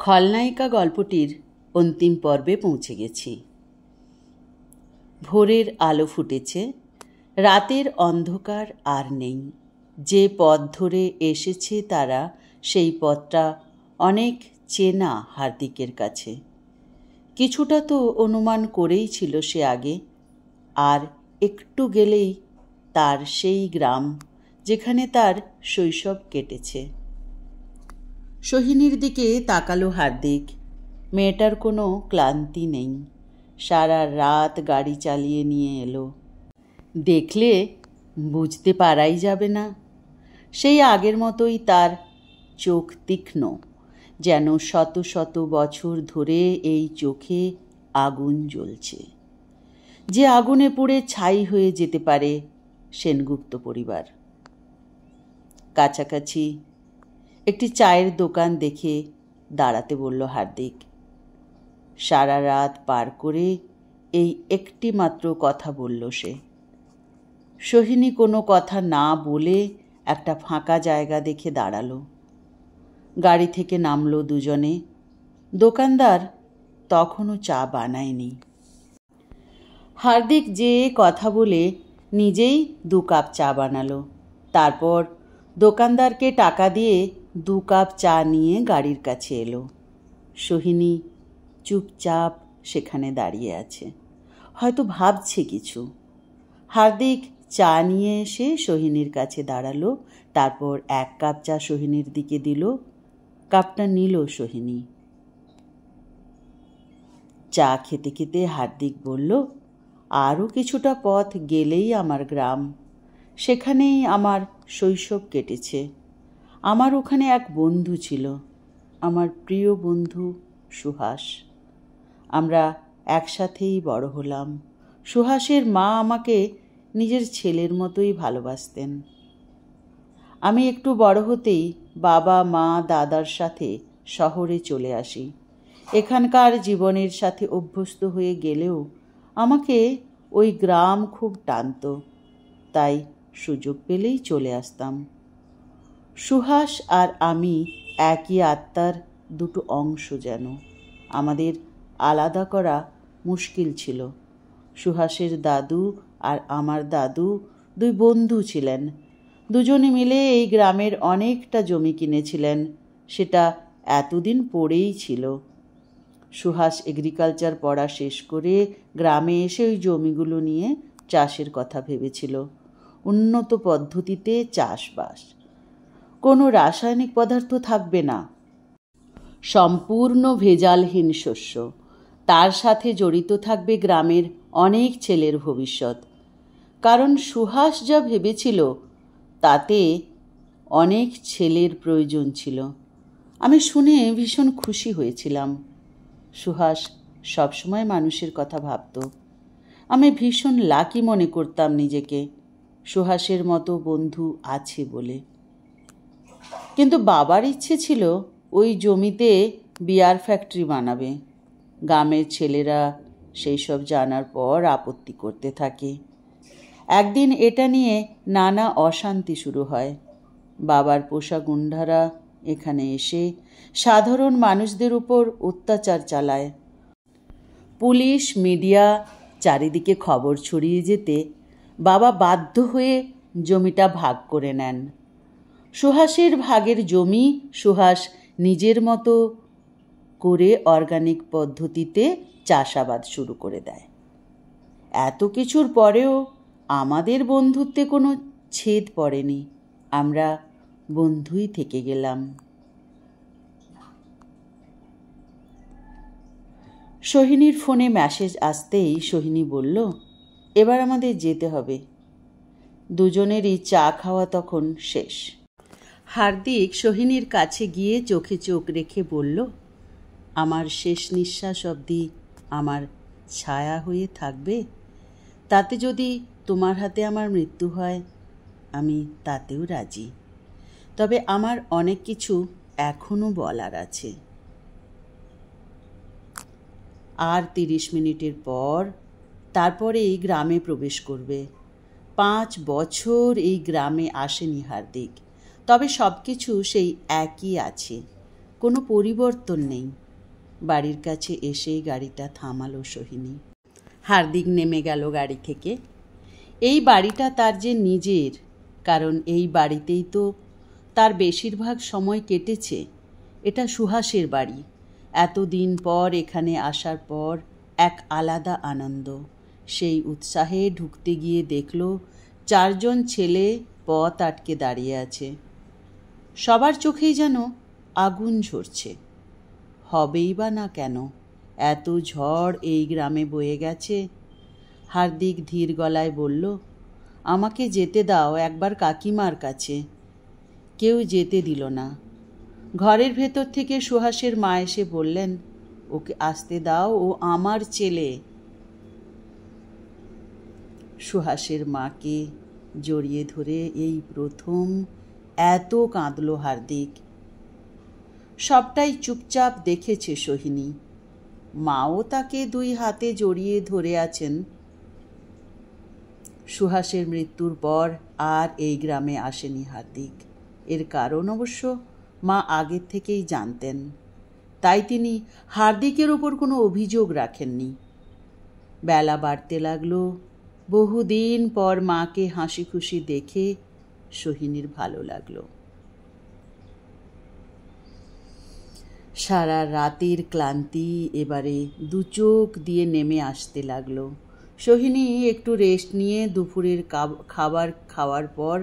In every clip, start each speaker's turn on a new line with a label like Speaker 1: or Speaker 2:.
Speaker 1: খলনায়িকা গল্পটির অন্তিম পর্বে পৌঁছে গেছি। ভোরের আলো ফুটেছে, রাতের অন্ধকার আর নেই। যে পথ ধরে এসেছে তারা, সেই পথটা অনেক চেনা হার্দিকের কাছে। কিছুটা তো অনুমান করেই ছিল সে আগে, আর একটু গেলেই তার সেই গ্রাম যেখানে তার শৈশব কেটেছে। সোহিনীর দিকে তাকালো হার্দিক। মেয়েটার কোনো ক্লান্তি নেই, সারা রাত গাড়ি চালিয়ে নিয়ে এলো। দেখলে বুঝতে পারাই যাবে না। সেই আগের মতোই তার চোখ তীক্ষ্ণ, যেন শত শত বছর ধরে এই চোখে আগুন জ্বলছে, যে আগুনে পুড়ে ছাই হয়ে যেতে পারে সেনগুপ্ত পরিবার। কাছাকাছি একটি চায়ের দোকান দেখে দাঁড়াতে বলল হার্দিক। সারা রাত পার করে এই একটি মাত্র কথা বলল সে। সোহিনী কোনো কথা না বলে একটা ফাঁকা জায়গা দেখে দাঁড়ালো। গাড়ি থেকে নামলো দুজনে। দোকানদার তখনও চা বানায়নি। হার্দিক যে কথা বলে নিজেই 2 কাপ চা বানালো। তারপর দোকানদারকে টাকা দিয়ে 2 কাপ চা নিয়ে গাড়ির কাছে এলো। সোহিনী চুপচাপ সেখানে দাঁড়িয়ে আছে, হয়তো ভাবছে কিছু। হার্দিক চা নিয়ে এসে সোহিনীর কাছে দাঁড়ালো। তারপর 1 কাপ চা সোহিনীর দিকে দিল। কাপটা নিল সোহিনী। চা খেতে খেতে হার্দিক বলল, আরও কিছুটা পথ গেলেই আমার গ্রাম। সেখানেই আমার শৈশব কেটেছে। আমার ওখানে এক বন্ধু ছিল, আমার প্রিয় বন্ধু সুহাস। আমরা একসাথেই বড় হলাম। সুহাসের মা আমাকে নিজের ছেলের মতোই ভালোবাসতেন। আমি একটু বড় হতেই বাবা, মা, দাদার সাথে শহরে চলে আসি। এখানকার জীবনের সাথে অভ্যস্ত হয়ে গেলেও আমাকে ওই গ্রাম খুব টানত, তাই সুযোগ পেলেই চলে আসতাম। সুহাস আর আমি একই আত্মার 2 অংশ যেন। আমাদের আলাদা করা মুশকিল ছিল। সুহাসের দাদু আর আমার দাদু 2 বন্ধু ছিলেন। দুজনে মিলে এই গ্রামের অনেকটা জমি কিনেছিলেন। সেটা এতদিন পড়েই ছিল। সুহাস এগ্রিকালচার পড়া শেষ করে গ্রামে এসে ওই জমিগুলো নিয়ে চাষের কথা ভেবেছিল। উন্নত পদ্ধতিতে চাষবাস, কোনো রাসায়নিক পদার্থ থাকবে না, সম্পূর্ণ ভেজালহীন শস্য। তার সাথে জড়িত থাকবে গ্রামের অনেক ছেলের ভবিষ্যৎ। কারণ সুহাস যা ভেবেছিল তাতে অনেক ছেলের প্রয়োজন ছিল। আমি শুনে ভীষণ খুশি হয়েছিলাম। সুহাস সবসময় মানুষের কথা ভাবত। আমি ভীষণ লাকি মনে করতাম নিজেকে, সুহাসের মতো বন্ধু আছে বলে। কিন্তু বাবার ইচ্ছে ছিল ওই জমিতে বিয়ার ফ্যাক্টরি বানাবে। গ্রামের ছেলেরা সেই সব জানার পর আপত্তি করতে থাকে। একদিন এটা নিয়ে নানা অশান্তি শুরু হয়। বাবার পোষা গুন্ডারা এখানে এসে সাধারণ মানুষদের উপর অত্যাচার চালায়। পুলিশ, মিডিয়া চারিদিকে খবর ছড়িয়ে যেতে বাবা বাধ্য হয়ে জমিটা ভাগ করে নেন। সুহাসের ভাগের জমি সুহাস নিজের মতো করে অর্গানিক পদ্ধতিতে চাষাবাদ শুরু করে দেয়। এত কিছুর পরেও আমাদের বন্ধুত্বে কোনো ছেদ পড়েনি। আমরা বন্ধুই থেকে গেলাম। সোহিনীর ফোনে মেসেজ আসতেই সোহিনী বলল, এবার আমাদের যেতে হবে। দুজনেরই চা খাওয়া তখন শেষ। হার্দিক সোহিনীর কাছে গিয়ে চোখে চোখ রেখে বলল, আমার শেষ নিঃশ্বাস অবধি আমার ছায়া হয়ে থাকবে। তাতে যদি তোমার হাতে আমার মৃত্যু হয়, আমি তাতেও রাজি। তবে আমার অনেক কিছু এখনো বলার আছে। আর 30 মিনিটের পর তারপরে এই গ্রামে প্রবেশ করবে। 5 বছর এই গ্রামে আসেনি হার্দিক, তবে সব কিছু সেই একই আছে। কোনো পরিবর্তন নেই। বাড়ির কাছে এসেই গাড়িটা থামালো সোহিনী। হার্দিক নেমে গেল গাড়ি থেকে। এই বাড়িটা তার যে নিজের, কারণ এই বাড়িতেই তো তার বেশিরভাগ সময় কেটেছে। এটা সুহাসের বাড়ি। এতদিন পর এখানে আসার পর এক আলাদা আনন্দ। সেই উৎসাহে ঢুকতে গিয়ে দেখল 4 জন ছেলে পথ আটকে দাঁড়িয়ে আছে। সবার চোখেই যেন আগুন ঝরছে। হবেই বা না কেন, এত ঝড় এই গ্রামে বয়ে গেছে। হার্দিক ধীর গলায় বলল, আমাকে যেতে দাও একবার কাকিমার কাছে। কেউ যেতে দিল না। ঘরের ভেতর থেকে সুহাসের মা এসে বললেন, ওকে আসতে দাও, ও আমার ছেলে। সুহাসের মাকে জড়িয়ে ধরে এই প্রথম এত কাঁদল হার্দিক। সবটাই চুপচাপ দেখেছে সোহিনী। মাও তাকে 2 হাতে জড়িয়ে ধরে আছেন। সুহাসের মৃত্যুর পর আর এই গ্রামে আসেনি হার্দিক। এর কারণ অবশ্য মা আগের থেকেই জানতেন, তাই তিনি হার্দিকের ওপর কোনো অভিযোগ রাখেননি। বেলা বাড়তে লাগলো। বহুদিন পর মাকে হাসি খুশি দেখে সোহিনীর ভালো লাগলো। সারা রাতের ক্লান্তি এবারে 2 চোখ দিয়ে নেমে আসতে লাগলো। সোহিনী একটু রেস্ট নিয়ে দুপুরের খাবার খাওয়ার পর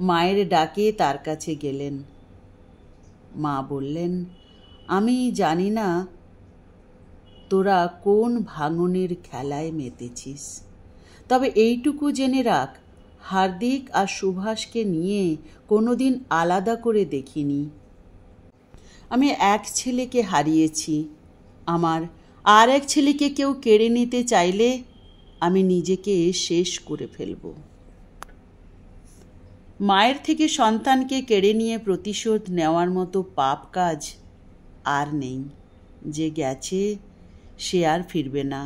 Speaker 1: মায়ের ডাকে তার কাছে গেলেন। মা বললেন, আমি জানি না তোরা কোন ভাঙনের খেলায় মেতেছিস, তবে এইটুকু জেনে রাখ, হার্দিক আর সুভাষকে নিয়ে কোনোদিন আলাদা করে দেখিনি। আমি এক ছেলেকে হারিয়েছি। আমার আর এক ছেলেকে কেউ কেড়ে নিতে চাইলে আমি নিজেকে শেষ করে ফেলব। মায়ের থেকে সন্তানকে কেড়ে নিয়ে প্রতিশোধ নেওয়ার মতো পাপ কাজ আর নেই। যে গেছে সে আর ফিরবে না।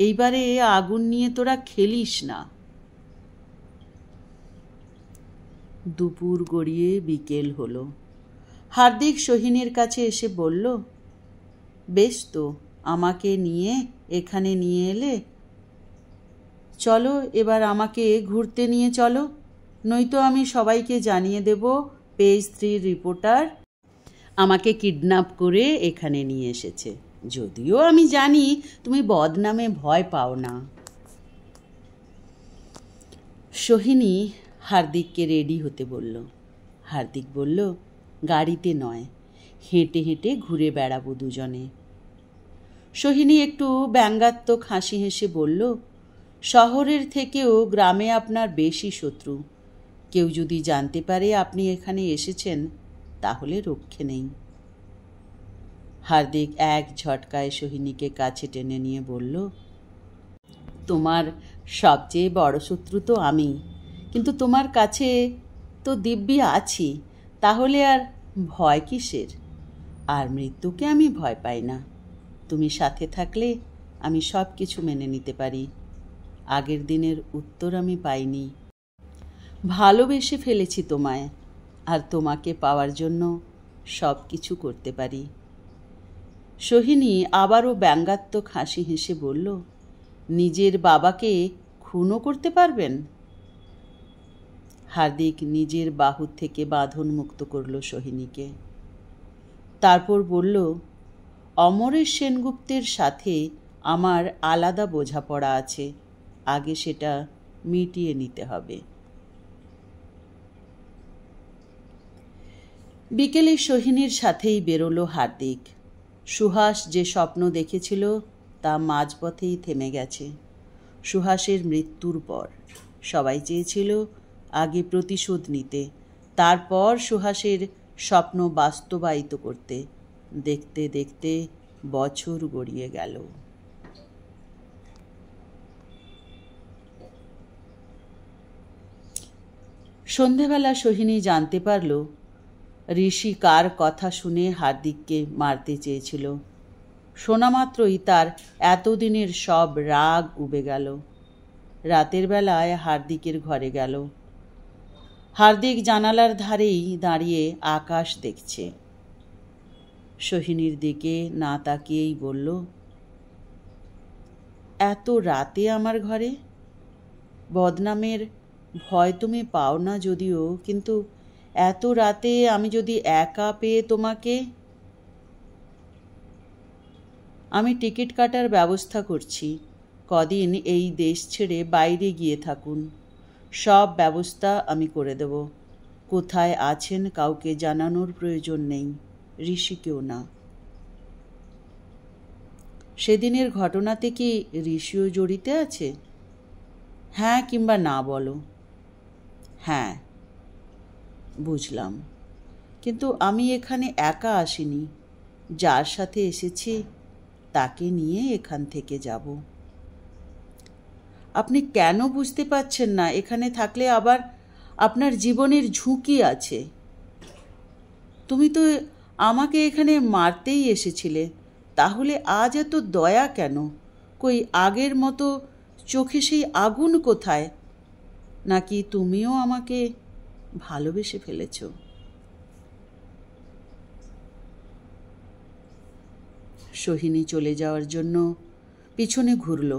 Speaker 1: এইবারে আগুন নিয়ে তোরা খেলিস না। দুপুর গড়িয়ে বিকেল হলো। হার্দিক সোহিনীর কাছে এসে বলল, বেশ তো, আমাকে নিয়ে এখানে নিয়ে এলে, চলো এবার আমাকে ঘুরতে নিয়ে চলো, নয়তো আমি সবাইকে জানিয়ে দেব পেজ 3 রিপোর্টার আমাকে কিডন্যাপ করে এখানে নিয়ে এসেছে। যদিও আমি জানি তুমি বদনামে ভয় পাও না। সোহিনী হার্দিককে রেডি হতে বলল। হার্দিক বলল, গাড়িতে নয়, হেঁটে হেঁটে ঘুরে বেড়াবো দুজনে। সোহিনী একটু ব্যঙ্গাত্মক হাসি হেসে বলল, শহরের থেকেও গ্রামে আপনার বেশি শত্রু। কেউ যদি জানতে পারে আপনি এখানে এসেছেন, তাহলে রক্ষে নেই। হার্দিক এক ঝটকায় সোহিনীকে কাছে টেনে নিয়ে বলল, তোমার সবচেয়ে বড় শত্রু তো আমি, কিন্তু তোমার কাছে তো দিব্যি আছি, তাহলে আর ভয় কিসের? আর মৃত্যুকে আমি ভয় পাই না। তুমি সাথে থাকলে আমি সব কিছু মেনে নিতে পারি। আগের দিনের উত্তর আমি পাইনি। ভালোবেসে ফেলেছি তোমায়, আর তোমাকে পাওয়ার জন্য সব কিছু করতে পারি। সোহিনী আবারও ব্যঙ্গাত্মক হাসি হেসে বলল, নিজের বাবাকে খুনও করতে পারবেন? হার্দিক নিজের বাহু থেকে বাঁধন মুক্ত করল সোহিনীকে। তারপর বলল, অমরেশ সেনগুপ্তের সাথে আমার আলাদা বোঝাপড়া আছে, আগে সেটা মিটিয়ে নিতে হবে। বিকেলে সোহিনীর সাথেই বেরোলো হার্দিক। সুহাস যে স্বপ্ন দেখেছিল তা মাঝপথেই থেমে গেছে। সুহাসের মৃত্যুর পর সবাই চেয়েছিল আগে প্রতিশোধ নিতে, তারপর সুহাসের স্বপ্ন বাস্তবায়িত করতে। দেখতে দেখতে বছর গড়িয়ে গেল। সন্ধেবেলা সোহিনী জানতে পারল ঋষি কার কথা শুনে হার্দিককে মারতে চেয়েছিল। শোনা মাত্রই তার এতদিনের সব রাগ উবে গেল। রাতের বেলায় হার্দিকের ঘরে গেল। হার্দিক জানালার ধারেই দাঁড়িয়ে আকাশ দেখছে। সোহিনীর দিকে না তাকিয়েই বলল, এত রাতে আমার ঘরে? বদনামের ভয় তুমি পাও না যদিও, কিন্তু এত রাতে আমি যদি একা পেয়ে তোমাকে। আমি টিকিট কাটার ব্যবস্থা করছি, কদিন এই দেশ ছেড়ে বাইরে গিয়ে থাকুন। সব ব্যবস্থা আমি করে দেব। কোথায় আছেন কাউকে জানানোর প্রয়োজন নেই, ঋষিকেও না। সেদিনের ঘটনাতে কি ঋষিও জড়িতে আছে? হ্যাঁ কিংবা না বলো। হ্যাঁ, বুঝলাম, কিন্তু আমি এখানে একা আসিনি। যার সাথে এসেছি তাকে নিয়ে এখান থেকে যাব। আপনি কেন বুঝতে পারছেন না? এখানে থাকলে আবার আপনার জীবনের ঝুঁকি আছে। তুমি তো আমাকে এখানে মারতেই এসেছিলে, তাহলে আজ এত দয়া কেন? কই আগের মতো চোখে সেই আগুন কোথায়? নাকি তুমিও আমাকে ভালোবেসে ফেলেছ? সোহিনী চলে যাওয়ার জন্য পিছনে ঘুরল।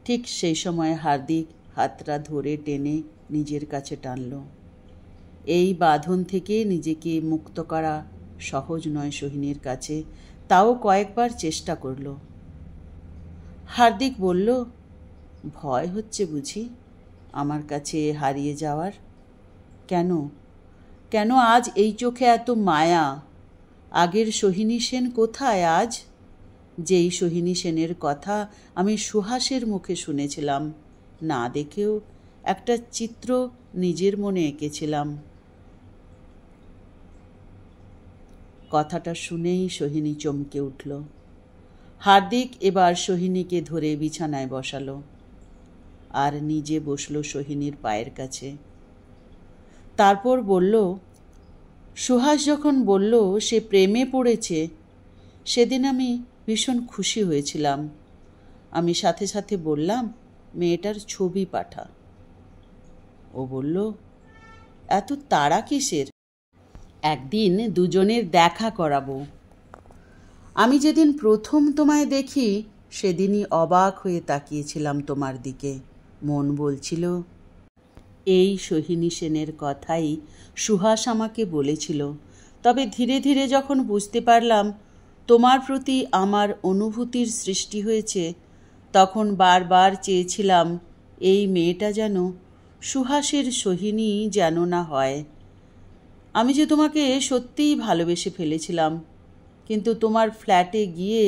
Speaker 1: ঠিক সেই সময় হার্দিক হাতটা ধরে টেনে নিজের কাছে টানল। এই বাঁধন থেকে নিজেকে মুক্ত করা সহজ নয় সোহিনীর কাছে, তাও কয়েকবার চেষ্টা করল। হার্দিক বলল, ভয় হচ্ছে বুঝি আমার কাছে হারিয়ে যাওয়ার? কেন কেন আজ এই চোখে এত মায়া? আগের সোহিনী সেন কোথায় আজ? যেই সোহিনী সেনের কথা আমি সুহাসের মুখে শুনেছিলাম, না দেখেও একটা চিত্র নিজের মনে এঁকেছিলাম। কথাটা শুনেই সোহিনী চমকে উঠল। হার্দিক এবার সোহিনীকে ধরে বিছানায় বসালো আর নিজে বসল সোহিনীর পায়ের কাছে। তারপর বলল, সুহাস যখন বলল সে প্রেমে পড়েছে, সেদিন আমি ভীষণ খুশি হয়েছিলাম। আমি সাথে সাথে বললাম, মেয়েটার ছবি পাঠা। ও বলল, এত তাড়া কিসের? একদিন দুজনের দেখা করাবো। আমি যেদিন প্রথম তোমায় দেখি সেদিনই অবাক হয়ে তাকিয়েছিলাম তোমার দিকে। মন বলছিল, এই সোহিনী সেনের কথাই সুহাস আমাকে বলেছিল। তবে ধীরে ধীরে যখন বুঝতে পারলাম তোমার প্রতি আমার অনুভূতির সৃষ্টি হয়েছে, তখন বারবার চেয়েছিলাম এই মেয়েটা যেন সুহাসের সোহিনী যেন না হয়। আমি যে তোমাকে সত্যিই ভালোবেসে ফেলেছিলাম, কিন্তু তোমার ফ্ল্যাটে গিয়ে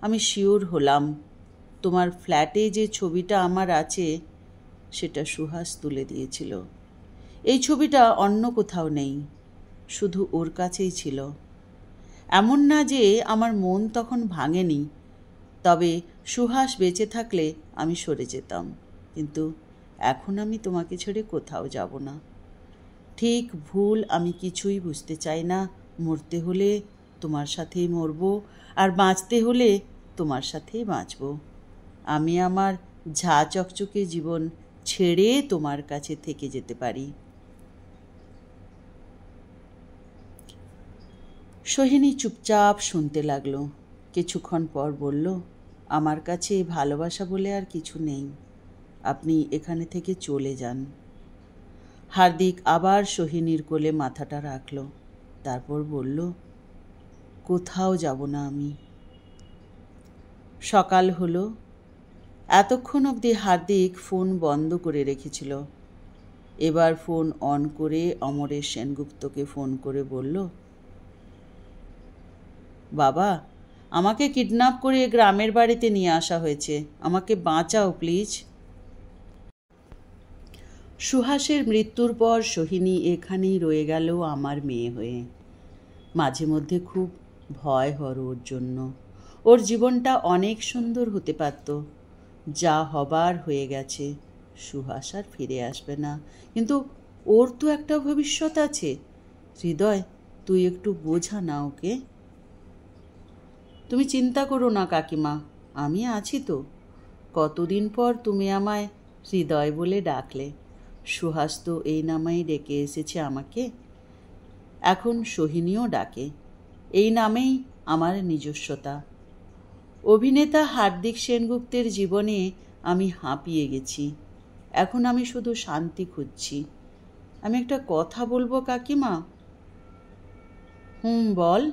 Speaker 1: আমি শিওর হলাম তোমার ফ্ল্যাটে যে ছবিটা আমার আছে সেটা সুহাস তুলে দিয়েছিল। এই ছবিটা অন্য কোথাও নেই, শুধু ওর কাছেই ছিল। এমন না যে আমার মন তখন ভাঙেনি, তবে সুহাস বেঁচে থাকলে আমি সরে যেতাম, কিন্তু এখন আমি তোমাকে ছেড়ে কোথাও যাব না। ঠিক ভুল আমি কিছুই বুঝতে চাই না। মরতে হলে তোমার সাথেই মরব, আর বাঁচতে হলে তোমার সাথেই বাঁচব। আমি আমার ঝা চকচকে জীবন ছেড়ে তোমার কাছে থেকে যেতে পারি। সোহিনী চুপচাপ শুনতে লাগলো। কিছুক্ষণ পর বলল, আমার কাছে ভালোবাসা বলে আর কিছু নেই। আপনি এখানে থেকে চলে যান। হার্দিক আবার সোহিনীর কোলে মাথাটা রাখল। তারপর বলল, কোথাও যাব না আমি। সকাল হলো। এতক্ষণ অবধি হার্দিক ফোন বন্ধ করে রেখেছিল। এবার ফোন অন করে অমরেশ সেনগুপ্তকে ফোন করে বলল, বাবা, আমাকে কিডন্যাপ করে গ্রামের বাড়িতে নিয়ে আসা হয়েছে, আমাকে বাঁচাও প্লিজ। সুহাসের মৃত্যুর পর সোহিনী এখানেই রয়ে গেল আমার মেয়ে হয়ে। মাঝে মধ্যে খুব ভয় হয় ওর জন্য। ওর জীবনটা অনেক সুন্দর হতে পারত। যা হবার হয়ে গেছে। সুহাস আর ফিরে আসবে না, কিন্তু ওর তো একটা ভবিষ্যৎ আছে। হৃদয়, তুই একটু বোঝা না ওকে। তুমি চিন্তা করো না কাকিমা, আমি আছি তো। কতদিন পর তুমি আমায় হৃদয় বলে ডাকলে। সুহাস তো এই নামেই ডেকে এসেছে আমাকে, এখন সোহিনীও ডাকে। এই নামেই আমার নিজস্বতা। অভিনেতা হার্দিক সেনগুপ্তের জীবনে আমি হাঁপিয়ে গেছি। এখন আমি শুধু শান্তি খুঁজছি। আমি একটা কথা বলবো কাকিমা? বল।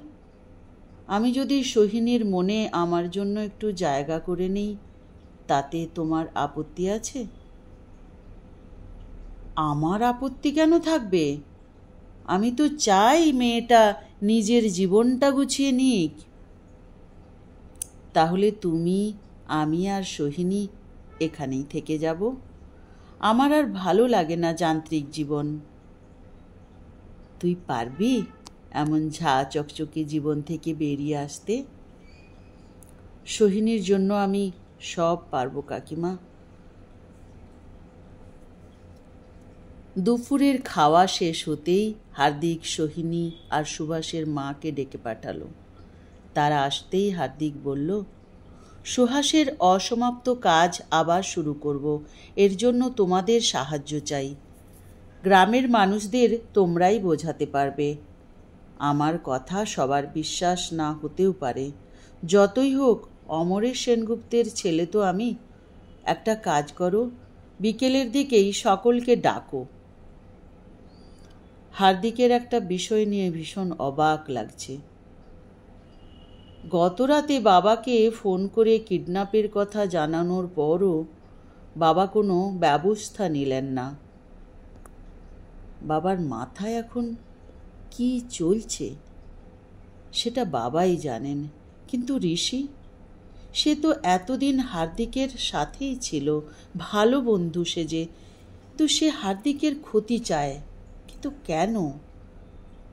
Speaker 1: আমি যদি সোহিনীর মনে আমার জন্য একটু জায়গা করে নিই, তাতে তোমার আপত্তি আছে? আমার আপত্তি কেন থাকবে? আমি তো চাই মেয়েটা নিজের জীবনটা গুছিয়ে নিক। তাহলে তুমি, আমি আর সোহিনী এখানেই থেকে যাব। আমার আর ভালো লাগে না যান্ত্রিক জীবন। তুই পারবি এমন ঝা চকচকে জীবন থেকে বেরিয়ে আসতে? সোহিনীর জন্য আমি সব পারবো কাকিমা। দুপুরের খাওয়া শেষ হতেই হার্দিক সোহিনী আর সুভাষের মাকে ডেকে পাঠালো। তারা আসতেই হার্দিক বলল, সুহাসের অসমাপ্ত কাজ আবার শুরু করব। এর জন্য তোমাদের সাহায্য চাই। গ্রামের মানুষদের তোমরাই বোঝাতে পারবে। আমার কথা সবার বিশ্বাস না হতেও পারে। যতই হোক অমরেশ সেনগুপ্তের ছেলে তো আমি। একটা কাজ করো, বিকেলের দিকেই সকলকে ডাকো। হার্দিকের একটা বিষয় নিয়ে ভীষণ অবাক লাগছে। গতরাতে বাবাকে ফোন করে কিডন্যাপের কথা জানানোর পরও বাবা কোনো ব্যবস্থা নিলেন না। বাবার মাথায় এখন কি চলছে সেটা বাবাই জানেন। কিন্তু ঋষি, সে তো এতদিন হার্দিকের সাথেই ছিল, ভালো বন্ধু সেজে। তো সে হার্দিকের ক্ষতি চায়, কিন্তু কেন?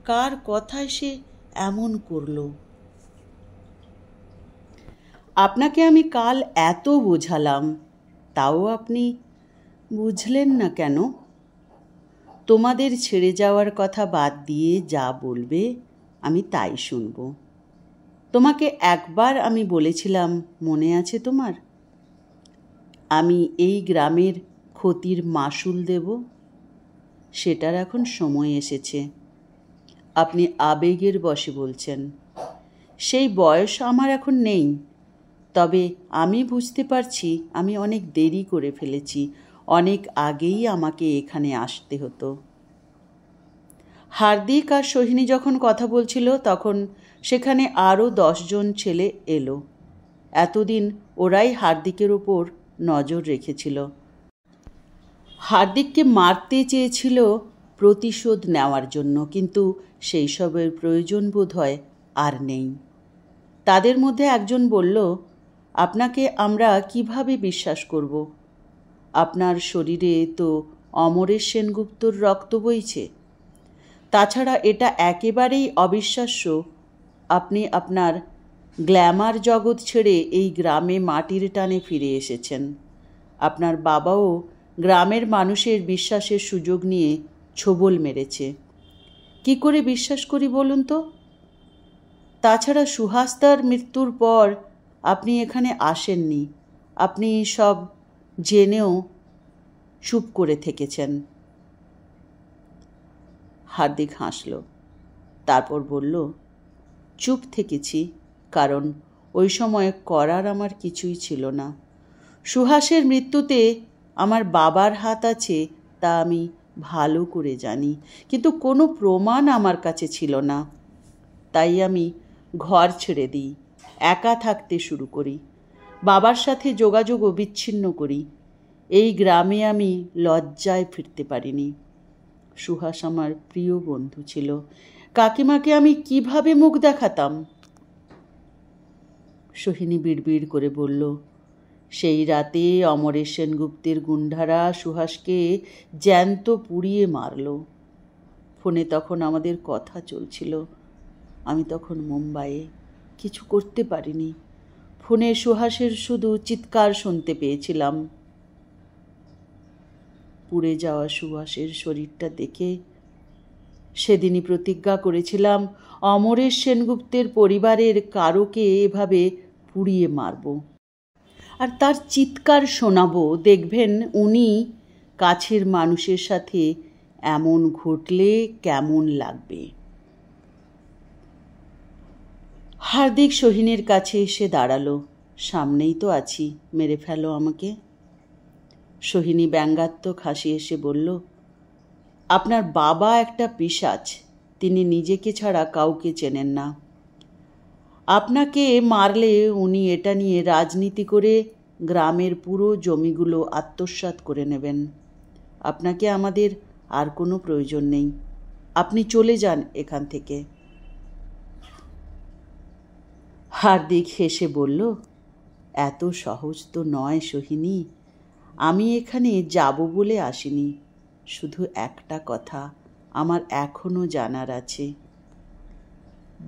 Speaker 1: কার কথায় সে এমন করলো? আপনাকে আমি কাল এত বোঝালাম, তাও আপনি বুঝলেন না কেন? তোমাদের ছেড়ে যাওয়ার কথা বাদ দিয়ে যা বলবে আমি তাই শুনব। তোমাকে একবার আমি বলেছিলাম, মনে আছে তোমার? আমি এই গ্রামের ক্ষতির মাসুল দেব। সেটার এখন সময় এসেছে। আপনি আবেগের বশে বলছেন। সেই বয়স আমার এখন নেই। তবে আমি বুঝতে পারছি আমি অনেক দেরি করে ফেলেছি। অনেক আগেই আমাকে এখানে আসতে হতো। হার্দিক আর সোহিনী যখন কথা বলছিল তখন সেখানে আরও 10 জন ছেলে এলো। এতদিন ওরাই হার্দিকের ওপর নজর রেখেছিল। হার্দিককে মারতে চেয়েছিল প্রতিশোধ নেওয়ার জন্য, কিন্তু সেই সবের প্রয়োজন বোধ হয় আর নেই। তাদের মধ্যে একজন বলল, আপনাকে আমরা কিভাবে বিশ্বাস করব? আপনার শরীরে তো অমরেশ সেনগুপ্তর রক্ত বইছে। তাছাড়া এটা একেবারেই অবিশ্বাস্য আপনি আপনার গ্ল্যামার জগৎ ছেড়ে এই গ্রামে মাটির টানে ফিরে এসেছেন। আপনার বাবাও গ্রামের মানুষের বিশ্বাসের সুযোগ নিয়ে ছোবল মেরেছে। কি করে বিশ্বাস করি বলুন তো? তাছাড়া সুহাসদার মৃত্যুর পর আপনি এখানে আসেননি। আপনি সব জেনেও চুপ করে থেকেছেন। হার্দিক হাসল, তারপর বলল, চুপ থেকেছি কারণ ওই সময় করার আমার কিছুই ছিল না। সুহাসের মৃত্যুতে আমার বাবার হাত আছে তা আমি ভালো করে জানি, কিন্তু কোনো প্রমাণ আমার কাছে ছিল না। তাই আমি ঘর ছেড়ে দিই, একা থাকতে শুরু করি, বাবার সাথে যোগাযোগও বিচ্ছিন্ন করি। এই গ্রামে আমি লজ্জায় ফিরতে পারিনি। সুহাস আমার প্রিয় বন্ধু ছিল। কাকিমাকে আমি কিভাবে মুখ দেখাতাম? সোহিনী বিড়বিড় করে বলল, সেই রাতে অমরেশ সেনগুপ্তের গুন্ডারা সুহাসকে জ্যান্ত পুড়িয়ে মারল। ফোনে তখন আমাদের কথা চলছিল। আমি তখন মুম্বাইয়ে, কিছু করতে পারিনি। ফোনে সুহাসের শুধু চিৎকার শুনতে পেয়েছিলাম। পুড়ে যাওয়া সুহাসের শরীরটা দেখে সেদিনই প্রতিজ্ঞা করেছিলাম অমরেশ সেনগুপ্তের পরিবারের কারোকে এভাবে পুড়িয়ে মারব, আর তার চিৎকার শোনাবো। দেখবেন উনি কাছের মানুষের সাথে এমন ঘটলে কেমন লাগবে। হার্দিক সোহিনীর কাছে এসে দাঁড়ালো। সামনেই তো আছি, মেরে ফেলো আমাকে। সোহিনী ব্যঙ্গাত্মক হাসি এসে বলল, আপনার বাবা একটা পিশাচ, তিনি নিজেকে ছাড়া কাউকে চেনেন না। আপনাকে মারলে উনি এটা নিয়ে রাজনীতি করে গ্রামের পুরো জমিগুলো আত্মসাৎ করে নেবেন। আপনাকে আমাদের আর কোনো প্রয়োজন নেই, আপনি চলে যান এখান থেকে। হার্দিক হেসে বলল, এত সহজ তো নয় সোহিনী, আমি এখানে যাব বলে আসিনি। শুধু একটা কথা আমার এখনো জানার আছে,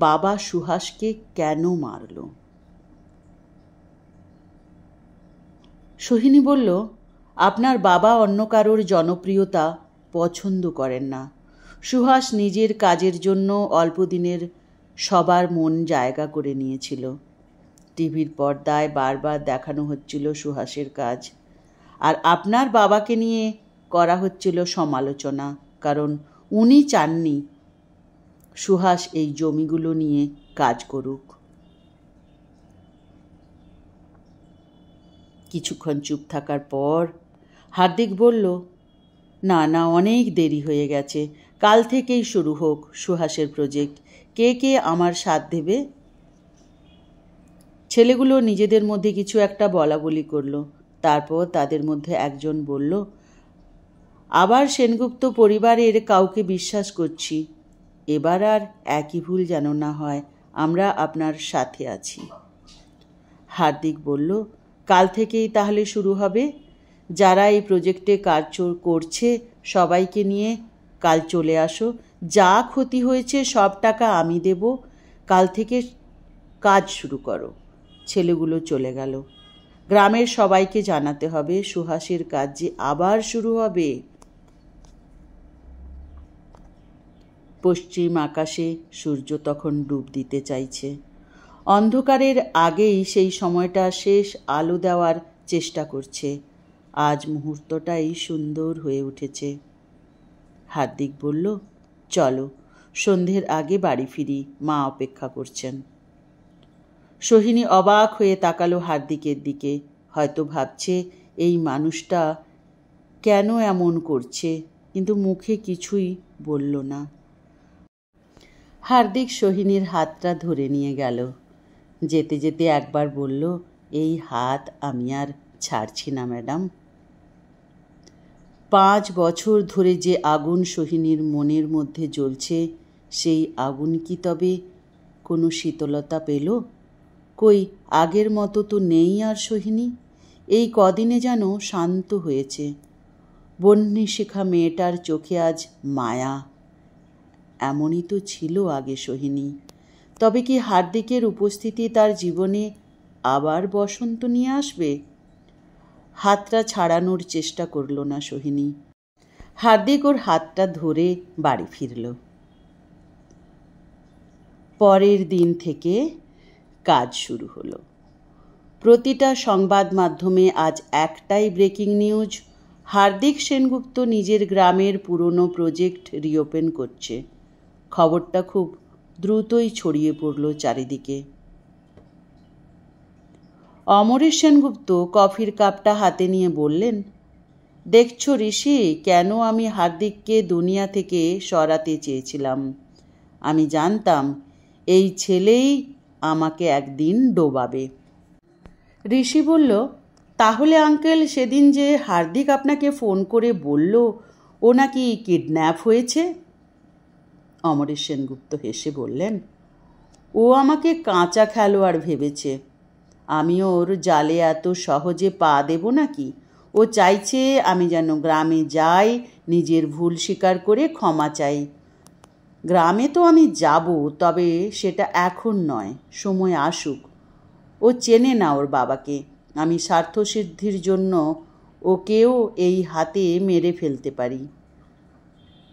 Speaker 1: বাবা সুহাসকে কেন মারল? সোহিনী বলল, আপনার বাবা অন্য কারোর জনপ্রিয়তা পছন্দ করেন না। সুহাস নিজের কাজের জন্য অল্প দিনের সবার মন জায়গা করে নিয়েছিল। টিভির পর্দায় বারবার দেখানো হচ্ছিল সুহাসের কাজ, আর আপনার বাবাকে নিয়ে করা হচ্ছিল সমালোচনা, কারণ উনি চাননি সুহাস এই জমিগুলো নিয়ে কাজ করুক। কিছুক্ষণ চুপ থাকার পর হার্দিক বলল, না না, অনেক দেরি হয়ে গেছে, কাল থেকেই শুরু হোক সুহাসের প্রজেক্ট। কে কে আমার সাথ দেবে? ছেলেগুলো নিজেদের মধ্যে কিছু একটা বলাবলি করলো। তারপর তাদের মধ্যে একজন বলল, আবার সেনগুপ্ত পরিবারের কাউকে বিশ্বাস করছি, এবার আর একই ভুল যেন না হয়, আমরা আপনার সাথে আছি। হার্দিক বলল, কাল থেকেই তাহলে শুরু হবে। যারা এই প্রজেক্টে কাজ করছে সবাইকে নিয়ে কাল চলে আসো, যা ক্ষতি হয়েছে সব টাকা আমি দেব, কাল থেকে কাজ শুরু করো। ছেলেগুলো চলে গেল। গ্রামের সবাইকে জানাতে হবে সুহাসের কাজ যে আবার শুরু হবে। পশ্চিম আকাশে সূর্য তখন ডুব দিতে চাইছে। অন্ধকারের আগেই সেই সময়টা শেষ আলো দেওয়ার চেষ্টা করছে। আজ মুহূর্তটাই সুন্দর হয়ে উঠেছে। হার্দিক বলল, চলো, সন্ধ্যের আগে বাড়ি ফিরি, মা অপেক্ষা করছেন। সোহিনী অবাক হয়ে তাকালো হার্দিকের দিকে। হয়তো ভাবছে এই মানুষটা কেন এমন করছে, কিন্তু মুখে কিছুই বলল না। হার্দিক সোহিনীর হাতটা ধরে নিয়ে গেল। যেতে যেতে একবার বলল, এই হাত আমি আর ছাড়ছি না ম্যাডাম। 5 বছর ধরে যে আগুন সোহিনীর মনের মধ্যে জ্বলছে, সেই আগুন কি তবে কোনো শীতলতা পেল? কই, আগের মতো তো নেই আর সোহিনী। এই কদিনে যেন শান্ত হয়েছে। বন্যী শেখা মেয়েটার চোখে আজ মায়া। এমনই তো ছিল আগে সোহিনী। তবে কি হার্দিকের উপস্থিতি তার জীবনে আবার বসন্ত নিয়ে আসবে? হাতটা ছাড়ানোর চেষ্টা করল না সোহিনী। হার্দিক ওর হাতটা ধরে বাড়ি ফিরল। পরের দিন থেকে কাজ শুরু হলো। প্রতিটা সংবাদ মাধ্যমে আজ একটাই ব্রেকিং নিউজ, হার্দিক সেনগুপ্ত নিজের গ্রামের পুরনো প্রজেক্ট রিওপেন করছে। খবরটা খুব দ্রুতই ছড়িয়ে পড়ল চারিদিকে। অমরেশ সেনগুপ্ত কফির কাপটা হাতে নিয়ে বললেন, দেখছো ঋষি, কেন আমি হার্দিককে দুনিয়া থেকে সরাতে চেয়েছিলাম। আমি জানতাম এই ছেলেই আমাকে একদিন ডোবাবে। ঋষি বলল, তাহলে আঙ্কেল, সেদিন যে হার্দিক আপনাকে ফোন করে বলল ও নাকি কিডন্যাপ হয়েছে? অমরেশ সেনগুপ্ত হেসে বললেন, ও আমাকে কাঁচা খেলোয়াড় ভেবেছে। আমি ওর জালে এত সহজে পা দেব নাকি? ও চাইছে আমি যেন গ্রামে যাই, নিজের ভুল স্বীকার করে ক্ষমা চাই। গ্রামে তো আমি যাব, তবে সেটা এখন নয়, সময় আসুক। ও চেনে না ওর বাবাকে। আমি স্বার্থসিদ্ধির জন্য ওকেও এই হাতে মেরে ফেলতে পারি।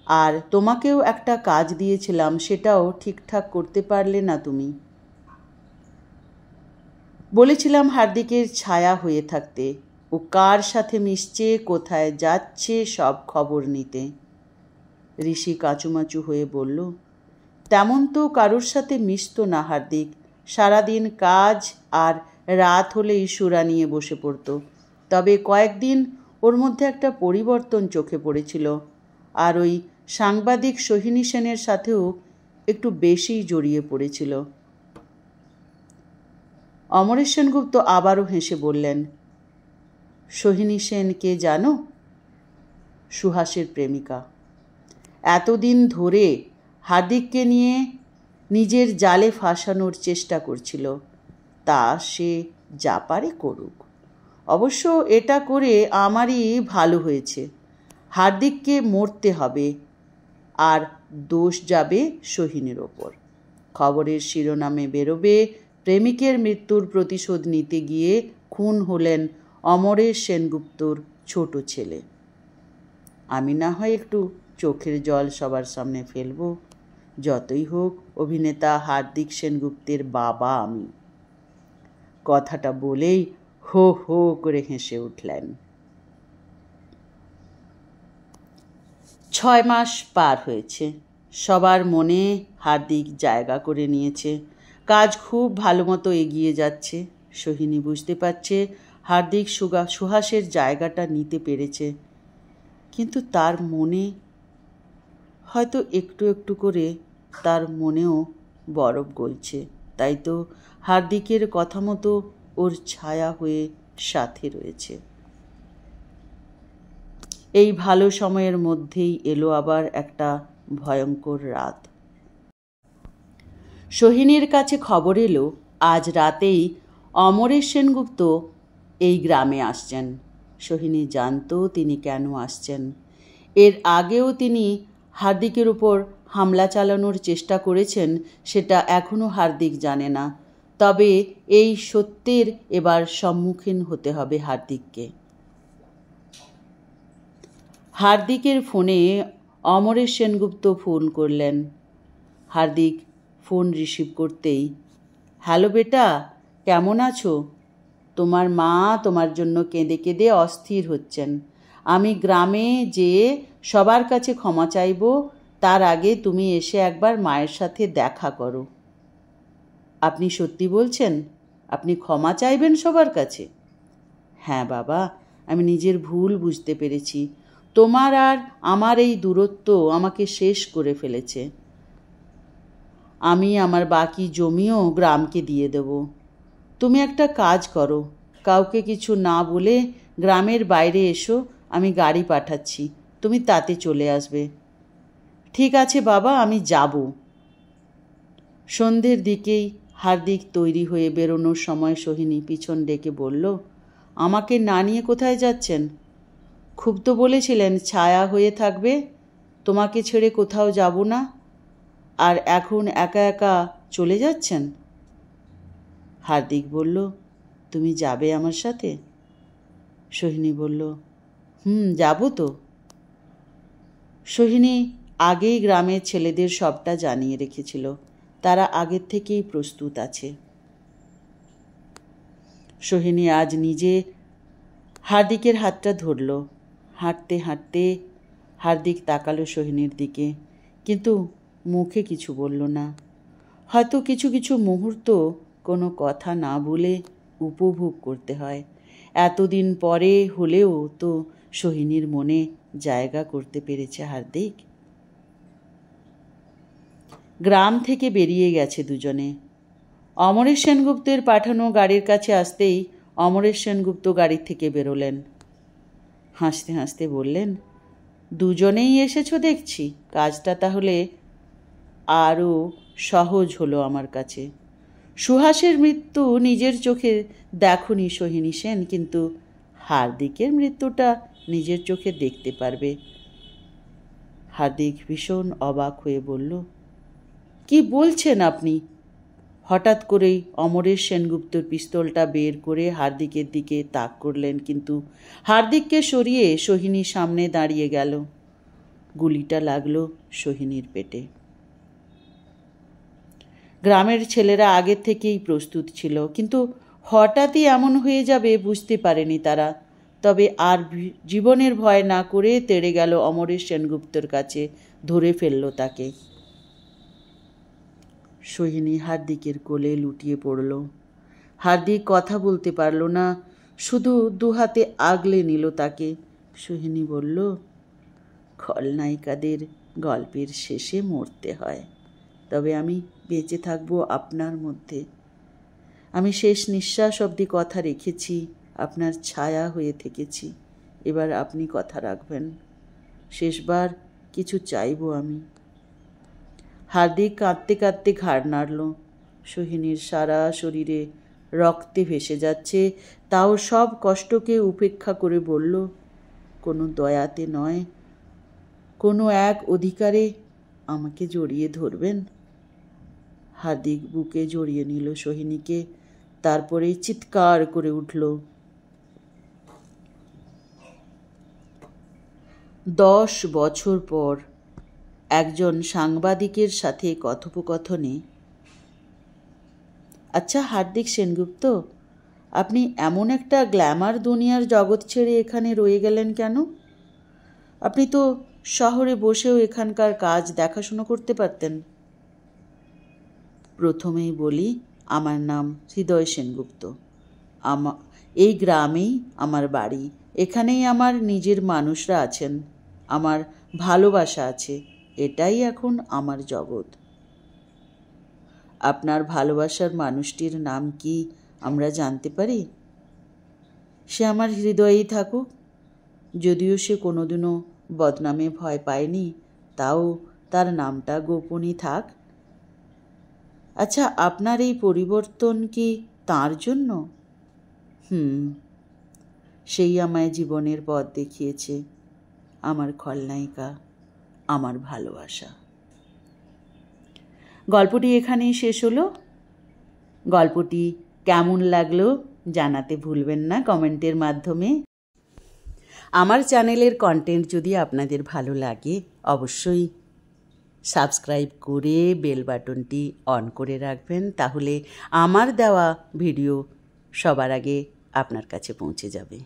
Speaker 1: আর তোমাকেও একটা কাজ দিয়েছিলাম, সেটাও ঠিকঠাক করতে পারলে না তুমি। বলেছিলাম হার্দিকের ছায়া হয়ে থাকতে, ও কার সাথে মিশছে, কোথায় যাচ্ছে, সব খবর নিতে। ঋষি কাঁচুমাচু হয়ে বলল, তেমন তো কারোর সাথে মিশতো না হার্দিক, সারাদিন কাজ আর রাত হলেই সুরা নিয়ে বসে পড়ত। তবে কয়েকদিন ওর মধ্যে একটা পরিবর্তন চোখে পড়েছিল, আর ওই সাংবাদিক সোহিনী সেনের সাথেও একটু বেশিই জড়িয়ে পড়েছিল। অমরেশ সেনগুপ্ত আবারও হেসে বললেন, সোহিনী সেন কে জানো? সুহাসের প্রেমিকা। এতদিন ধরে হার্দিককে নিয়ে নিজের জালে ফাঁসানোর চেষ্টা করছিল। তা সে যা পারে করুক। অবশ্য এটা করে আমারই ভালো হয়েছে। হার্দিককে মরতে হবে, আর দোষ যাবে সোহিনীর ওপর। খবরের শিরোনামে বেরোবে, প্রেমিকের মৃত্যুর প্রতিশোধ নিতে গিয়ে খুন হলেন অমরেশ সেনগুপ্তর ছোট ছেলে। আমি না হয় একটু চোখের জল সবার সামনে ফেলব। যতই হোক অভিনেতা হার্দিক সেনগুপ্তের বাবা আমি। কথাটা বলেই হো হো করে হেসে উঠলেন। 6 মাস পার হয়েছে। সবার মনে হার্দিক জায়গা করে নিয়েছে। কাজ খুব ভালো মতো এগিয়ে যাচ্ছে। সোহিনী বুঝতে পারছে হার্দিক সুহাসের জায়গাটা নিতে পেরেছে, কিন্তু তার মনে হয়তো একটু একটু করে তার মনেও বরফ গলছে। তাই তো হার্দিকের কথা মতো ওর ছায়া হয়ে সাথে রয়েছে। এই ভালো সময়ের মধ্যেই এলো আবার একটা ভয়ঙ্কর রাত। সোহিনীর কাছে খবর এলো আজ রাতেই অমরেশ সেনগুপ্ত এই গ্রামে আসছেন। সোহিনী জানত তিনি কেন আসছেন। এর আগেও তিনি হার্দিকের উপর হামলা চালানোর চেষ্টা করেছেন, সেটা এখনও হার্দিক জানে না। তবে এই সত্যের এবার সম্মুখীন হতে হবে হার্দিককে। হার্দিকের ফোনে অমরেশ সেনগুপ্ত ফোন করলেন। হার্দিক ফোন রিসিভ করতেই, হ্যালো বেটা, কেমন আছো? তোমার মা তোমার জন্য কেঁদে কেঁদে অস্থির হচ্ছেন। আমি গ্রামে যেয়ে সবার কাছে ক্ষমা চাইব, তার আগে তুমি এসে একবার মায়ের সাথে দেখা করো। আপনি সত্যি বলছেন? আপনি ক্ষমা চাইবেন সবার কাছে? হ্যাঁ বাবা, আমি নিজের ভুল বুঝতে পেরেছি। তোমার আর আমার এই দূরত্ব আমাকে শেষ করে ফেলেছে। আমি আমার বাকি জমিও গ্রামকে দিয়ে দেব। তুমি একটা কাজ করো, কাউকে কিছু না বলে গ্রামের বাইরে এসো, আমি গাড়ি পাঠাচ্ছি, তুমি তাতে চলে আসবে। ঠিক আছে বাবা, আমি যাব। সন্ধ্যের দিকেই হার্দিক তৈরি হয়ে বেরোনোর সময় সোহিনী পিছন ডেকে বলল, আমাকে না নিয়ে কোথায় যাচ্ছেন? খুব তো বলেছিলেন ছায়া হয়ে থাকবে, তোমাকে ছেড়ে কোথাও যাব না, আর এখন একা একা চলে যাচ্ছেন? হার্দিক বলল, তুমি যাবে আমার সাথে? সোহিনী বলল, যাব তো। সোহিনী আগেই গ্রামের ছেলেদের সবটা জানিয়ে রেখেছিল, তারা আগের থেকেই প্রস্তুত আছে। সোহিনী আজ নিজে হার্দিকের হাতটা ধরল। হাঁটতে হাঁটতে হার্দিক তাকালো সোহিনীর দিকে, কিন্তু মুখে কিছু বলল না। হয়তো কিছু কিছু মুহূর্ত কোনো কথা না বলে উপভোগ করতে হয়। এতদিন পরে হলেও তো সোহিনীর মনে জায়গা করতে পেরেছে হার্দিক। গ্রাম থেকে বেরিয়ে গেছে দুজনে। অমরেশ সেনগুপ্তের পাঠানো গাড়ির কাছে আসতেই অমরেশ সেনগুপ্ত গাড়ির থেকে বেরোলেন। হাসতে হাসতে বললেন, দুজনেই এসেছো দেখছি, কাজটা তাহলে আরও সহজ হলো আমার কাছে। সুহাসের মৃত্যু নিজের চোখে দেখনি সোহিনী সেন, কিন্তু হার্দিকের মৃত্যুটা নিজের চোখে দেখতে পারবে। হার্দিক ভীষণ অবাক হয়ে বলল, কি বলছেন আপনি? হঠাৎ করেই অমরেশ সেনগুপ্তর পিস্তলটা বের করে হার্দিকের দিকে তাক করলেন, কিন্তু হার্দিককে সরিয়ে সোহিনী সামনে দাঁড়িয়ে গেল। গুলিটা লাগলো সোহিনীর পেটে। গ্রামের ছেলেরা আগের থেকেই প্রস্তুত ছিল, কিন্তু হঠাৎই এমন হয়ে যাবে বুঝতে পারেনি তারা। তবে আর জীবনের ভয় না করে তেড়ে গেল অমরেশ সেনগুপ্তর কাছে, ধরে ফেলল তাকে। সোহিনী হার্দিকের কোলে লুটিয়ে পড়ল। হার্দিক কথা বলতে পারল না, শুধু দুহাতে আগলে নিল তাকে। সোহিনী বলল, খলনায়িকাদের গল্পের শেষে মরতে হয়, তবে আমি বেঁচে থাকবো আপনার মধ্যে। আমি শেষ নিঃশ্বাস অবধি কথা রেখেছি, আপনার ছায়া হয়ে থেকেছি। এবার আপনি কথা রাখবেন। শেষবার কিছু চাইব আমি। হার্দিক কাঁদতে কাঁদতে ঘাড় নাড়ল। সোহিনীর সারা শরীরে রক্তে ভেসে যাচ্ছে, তাও সব কষ্টকে উপেক্ষা করে বলল, কোনো দয়াতে নয়, কোনো এক অধিকারে আমাকে জড়িয়ে ধরবেন। হার্দিক বুকে জড়িয়ে নিল সোহিনীকে, তারপরে চিৎকার করে উঠল। 10 বছর পর একজন সাংবাদিকের সাথে কথোপকথনে, আচ্ছা হার্দিক সেনগুপ্ত, আপনি এমন একটা গ্ল্যামার দুনিয়ার জগৎ ছেড়ে এখানে রয়ে গেলেন কেন? আপনি তো শহরে বসেও এখানকার কাজ দেখাশুনো করতে পারতেন। প্রথমেই বলি, আমার নাম হৃদয় সেনগুপ্ত। এই গ্রামেই আমার বাড়ি, এখানেই আমার নিজের মানুষরা আছেন, আমার ভালোবাসা আছে, এটাই এখন আমার জগৎ। আপনার ভালোবাসার মানুষটির নাম কি আমরা জানতে পারি? সে আমার হৃদয়েই থাকুক, যদিও সে কোনোদিনও বদনামে ভয় পায়নি, তাও তার নামটা গোপনই থাক। আচ্ছা, আপনার এই পরিবর্তন কি তার জন্য? সেই আমায় জীবনের পথ দেখিয়েছে, আমার খলনায়িকা, আমার ভালোবাসা। গল্পটি এখানেই শেষ হলো। গল্পটি কেমন লাগলো জানাতে ভুলবেন না কমেন্টের মাধ্যমে। আমার চ্যানেলের কন্টেন্ট যদি আপনাদের ভালো লাগে অবশ্যই সাবস্ক্রাইব করে বেল বাটনটি অন করে রাখবেন, তাহলে আমার দেওয়া ভিডিও সবার আগে আপনার কাছে পৌঁছে যাবে।